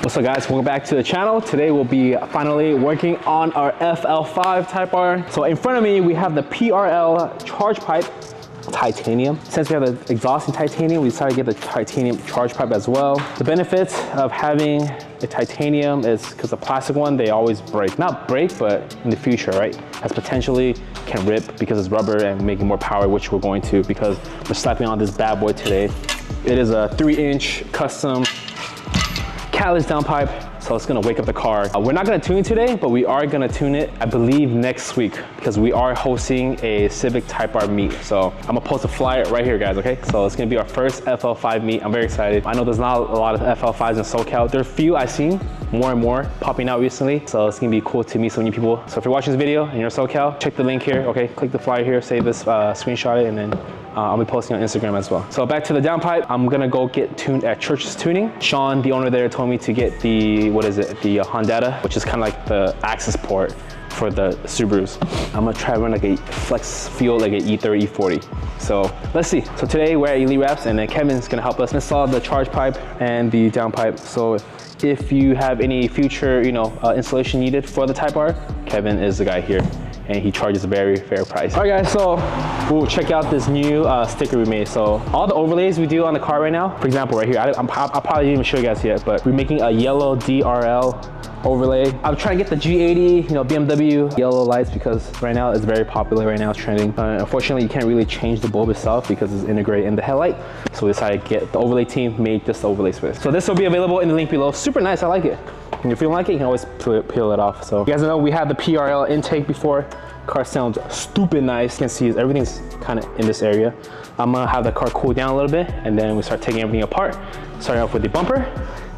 What's up guys, welcome back to the channel. Today we'll be finally working on our FL5 Type R. So in front of me we have the PRL charge pipe titanium. Since we have the exhaust in titanium, we decided to get the titanium charge pipe as well. The benefits of having a titanium is because the plastic one, they always break. Not break, but in the future, right? As potentially can rip because it's rubber and making more power, which we're going to because we're slapping on this bad boy today. It is a 3-inch custom catalyst downpipe, so it's gonna wake up the car. We're not gonna tune it today, but we are gonna tune it, I believe, next week because we are hosting a Civic Type R meet. So I'm gonna post a flyer right here, guys, okay? So it's gonna be our first FL5 meet. I'm very excited. I know there's not a lot of FL5s in SoCal. There are a few I've seen, more and more popping out recently. So it's gonna be cool to meet some new people. So if you're watching this video and you're in SoCal, check the link here, okay? Click the flyer here, save this, screenshot it, and then I'll be posting on Instagram as well. So back to the downpipe, I'm gonna go get tuned at Church's Tuning. Sean, the owner there, told me to get the, what is it? The Honda, which is kind of like the access port for the Subarus. I'm gonna try to run like a flex fuel, like an E30, E40. So let's see. So today we're at Elite Wraps and then Kevin's gonna help us install the charge pipe and the downpipe. So if you have any future, installation needed for the Type R, Kevin is the guy here. And he charges a very fair price. All right guys, so we'll check out this new sticker we made. So all the overlays we do on the car right now, for example, right here, I'll probably didn't even show you guys yet, but we're making a yellow DRL overlay. I'm trying to get the G80, BMW yellow lights because right now it's very popular, right now it's trending. Unfortunately, you can't really change the bulb itself because it's integrated in the headlight. So we decided to get the overlay team made this overlay space. So this will be available in the link below. Super nice, I like it. And if you don't like it, you can always peel it off. So you guys know we had the PRL intake before. Car sounds stupid nice. You can see everything's kind of in this area. I'm gonna have the car cool down a little bit and then we start taking everything apart. Starting off with the bumper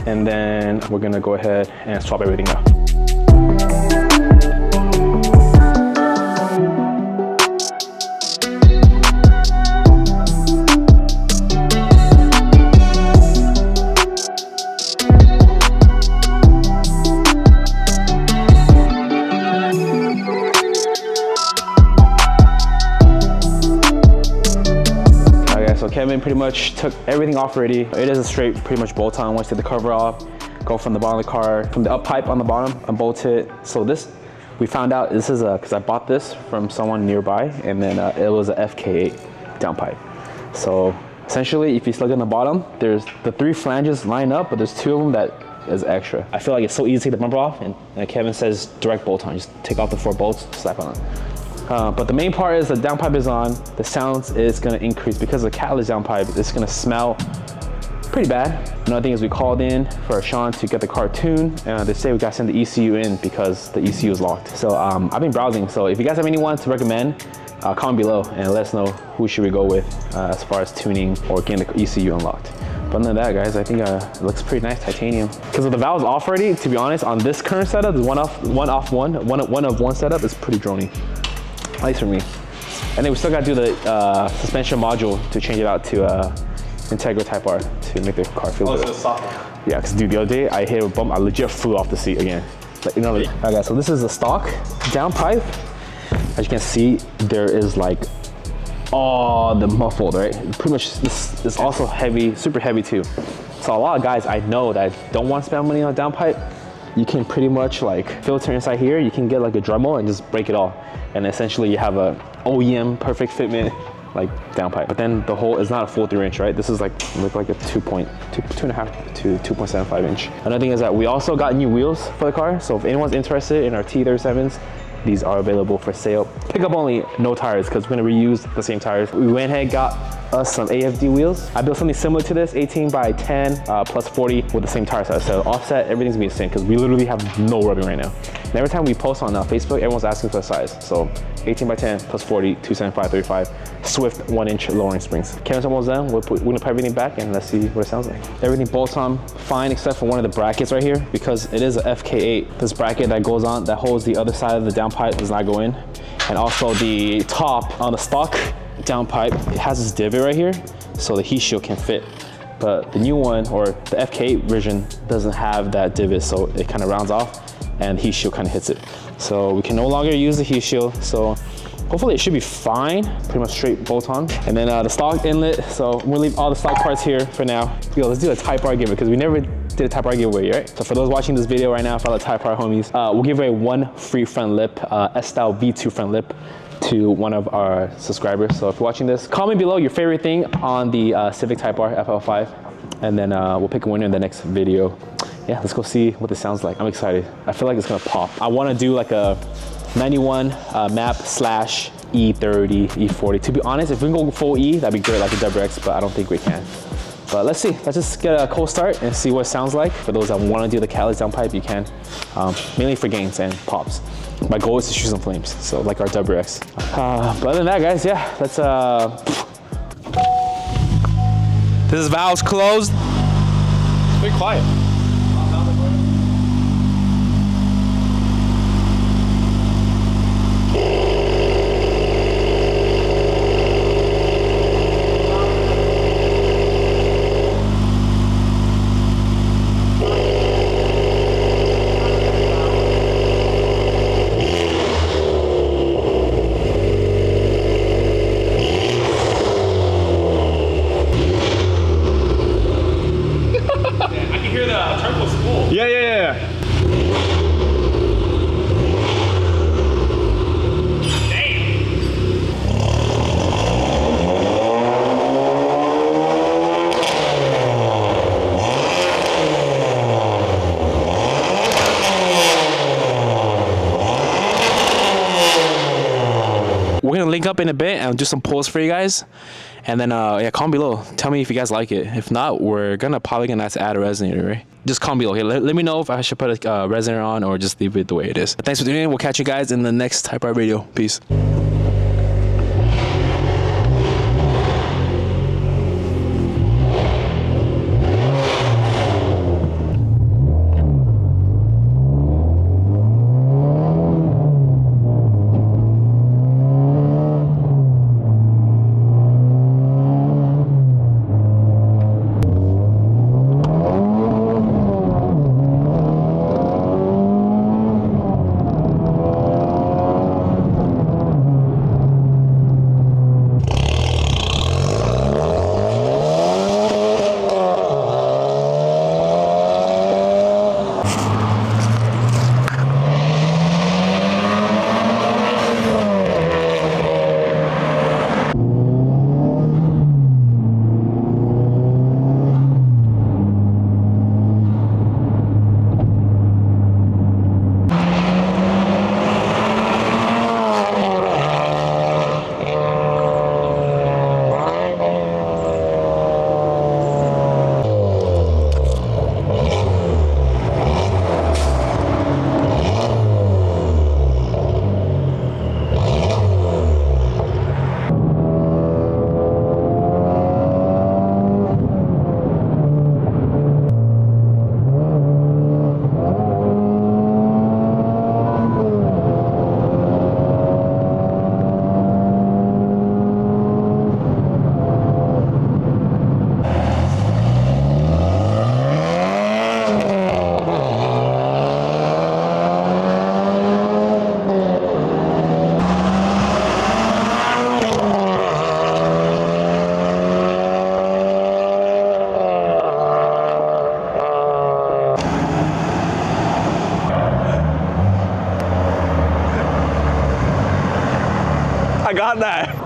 and then we're gonna go ahead and swap everything out. So Kevin pretty much took everything off already. It is a straight, pretty much bolt on. Once you take the cover off, go from the bottom of the car, from the up pipe on the bottom, unbolt it. So this, we found out this is because I bought this from someone nearby and then it was a Fk8 downpipe. So essentially, if you look on the bottom, there's the 3 flanges line up, but there's 2 of them that is extra. I feel like it's so easy to take the bumper off and Kevin says direct bolt on. Just take off the 4 bolts, slap on it. But the main part is the downpipe is on, the sounds is gonna increase because the catalyst downpipe is gonna smell pretty bad. Another thing is we called in for Sean to get the car tuned and they say we gotta send the ECU in because the ECU is locked. So I've been browsing, so if you guys have anyone to recommend, comment below and let us know who should we go with as far as tuning or getting the ECU unlocked. But other than that, guys, I think it looks pretty nice, titanium. Because with the valves off already, to be honest, on this current setup, the one of one setup is pretty drony. Nice for me. And then we still got to do the suspension module to change it out to Integra Type R to make the car feel good. Soft. Yeah, because dude, the other day I hit a bump, I legit flew off the seat again. Like, all right guys, so this is the stock downpipe. As you can see, there is like all the muffled, right? Pretty much this is also heavy, super heavy too. So a lot of guys I know that don't want to spend money on a downpipe, you can pretty much like filter inside here. You can get like a Dremel and just break it all. And essentially you have a OEM perfect fitment like downpipe. But then the hole is not a full 3-inch, right? This is like look like a 2.5 to 2.75 inch. Another thing is that we also got new wheels for the car. So if anyone's interested in our T37s, these are available for sale. Pick up only, no tires, because we're gonna reuse the same tires. We went ahead and got us some AFD wheels. I built something similar to this, 18 by 10 plus 40 with the same tire size. So offset, everything's gonna be the same because we literally have no rubbing right now. And every time we post on Facebook, everyone's asking for the size. So 18 by 10 plus 40, 275, 35, Swift 1-inch lowering springs. Kevin's almost done. We're gonna put everything back and let's see what it sounds like. Everything bolts on fine except for one of the brackets right here because it is a Fk8. This bracket that goes on, that holds the other side of the downpipe does not go in. And also the top on the stock downpipe, it has this divot right here so the heat shield can fit. But the new one, or the Fk8 version, doesn't have that divot, so it kind of rounds off and the heat shield kind of hits it. So we can no longer use the heat shield. So hopefully it should be fine. Pretty much straight bolt on. And then the stock inlet. So we'll leave all the stock parts here for now. Yo, let's do a Type R giveaway because we never did a Type R giveaway, right? So for those watching this video right now, for all the Type R homies, we'll give away one free front lip, S-Style V2 front lip, to one of our subscribers. So if you're watching this, comment below your favorite thing on the Civic Type R FL5, and then we'll pick a winner in the next video. Yeah, let's go see what this sounds like. I'm excited. I feel like it's gonna pop. I wanna do like a 91 map slash E30, E40. To be honest, if we can go full E, that'd be great, like a WX, but I don't think we can. But let's see, let's just get a cold start and see what it sounds like. For those that wanna do the catalyst downpipe, you can. Mainly for gains and pops. My goal is to shoot some flames, so like our WX. But other than that, guys, yeah, let's, this is valves closed. It's pretty quiet. We're gonna link up in a bit and do some pulls for you guys, and then yeah, comment below, tell me if you guys like it. If not, we're probably gonna have to add a resonator, right? Just comment below. Here, let me know if I should put a resonator on or just leave it the way it is. But thanks for tuning in. We'll catch you guys in the next Type R video. Peace. I got that.